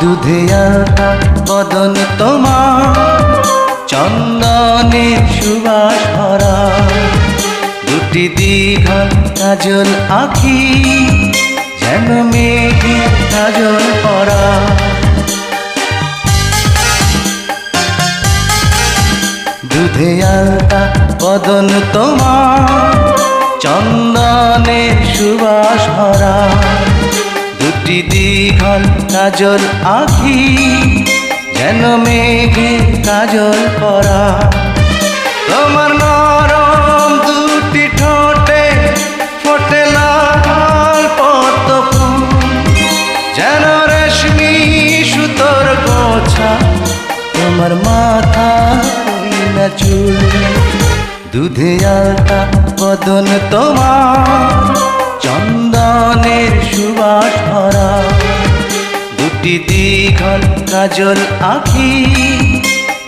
দুধে আলতা বদন তোমার, চন্দনের সুবাস ভরা, দুটি দীঘল কাজল আঁখি, যেন মেঘে কাজল পরা। দুধে আলতা বদন তোমার, চন্দনের সুবাস ভরা, দুটি দীঘল কাজল আঁখি, যেন মেঘে কাজল পরা। তোমার নরম দুটি ঠোঁটে ফোটে লাল পদ্ম ফুল, যেন রেশমি সুতোর গোছা, তোমার মাথা না চুল। দুধে আলতা বদন তোমার, চন্দনের সুবাস ভরা, দুটি দীঘল কাজল আঁখি,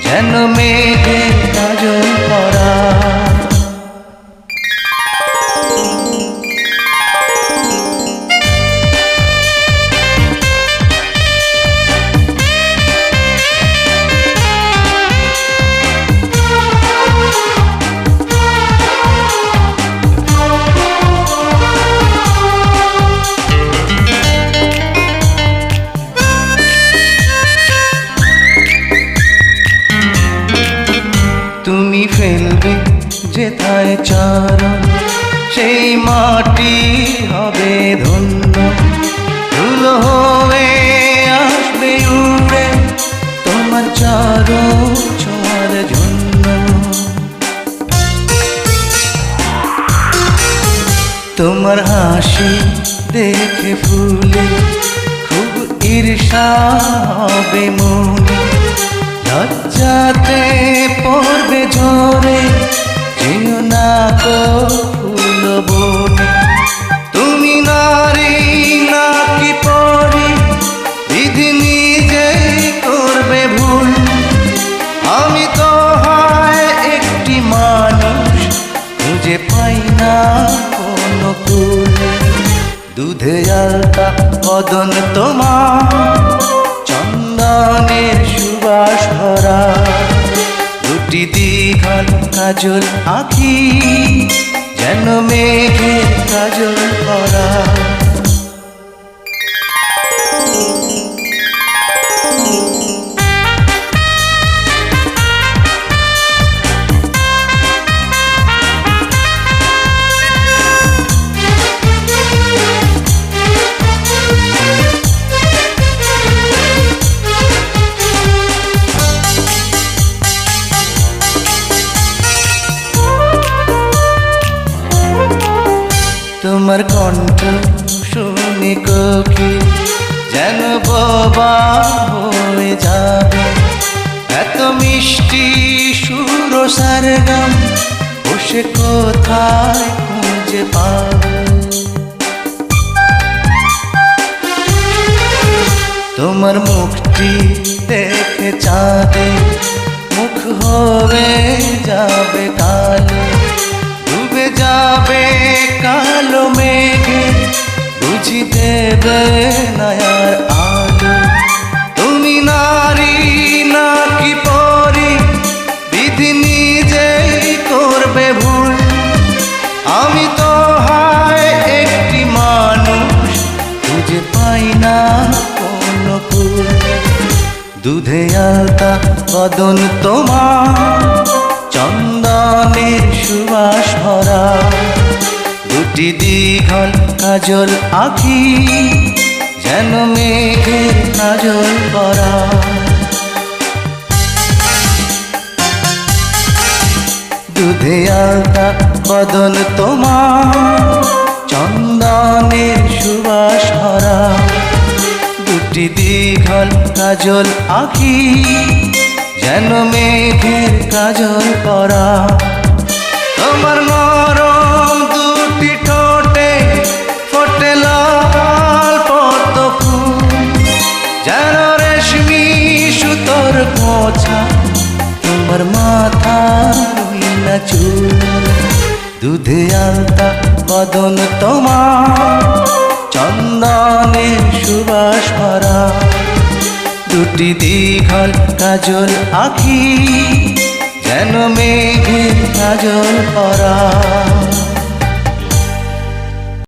যেন মেঘে কাজল পরা। তুমি ফেলবে যেথায় চরণ, সেই মাটি হবে ধন্য, ধুলো হয়ে আসবে উড়ে তোমার চরণ ছোঁয়ার জন্য। তোমার হাসি দেখে ফুলে খুব ঈর্ষা হবে মনে, লজ্জাতে পড়বে ঝরে যেও না গো ফুল বনে। তুমি নারী নাকি পরি, বিধি নিজে করবে ভুল, আমি তো হয় একটি মানুষ, খুঁজে পাই না কোনো কুল। দুধে আলতা বদন তোমার, চন্দনের সুবাস ভরা, দুটি দীঘল কাজল আঁখি, যেন মেঘে কাজল পরা। তোমার কণ্ঠ শুনে কোকি যেন বোবা হয়ে যাবে, এত মিষ্টি সুর সারগাম বসে কোথায় খুঁজে পাবে। তোমার মুখটি দেখে চাঁদে মুখ হয়ে যাবে কালো, ডুবে যাবে কালো মেঘে, বুঝি দেবে নয়ার আলো। তুমি নারী নাকি পরি, বিধি নিজেই করবে ভুল, আমি তো হয় একটি মানুষ, খুঁজে পাই না কোনো কুল। দুধে আলতা বদন তোমার, চন্দনের সুবাস ভরা, দুটি দীঘল কাজল আঁখি, যেন মেঘে কাজল পরা। দুধে আলতা বদন তোমার, চন্দনের সুবাস ভরা, দুটি দীঘল কাজল আঁখি, যেন মেঘের কাজল পরা। তোমার নরম দুটি ঠোঁটে ফোটে লাল পদ্ম ফুল, যেন রেশমি সুতোর গোছা, তোমার মাথা না চুল। দুধে আলতা বদন তোমার, চন্দনের সুবাস ভরা, দুটি দীঘল কাজল আঁখি, যেন মেঘের কাজল পরা।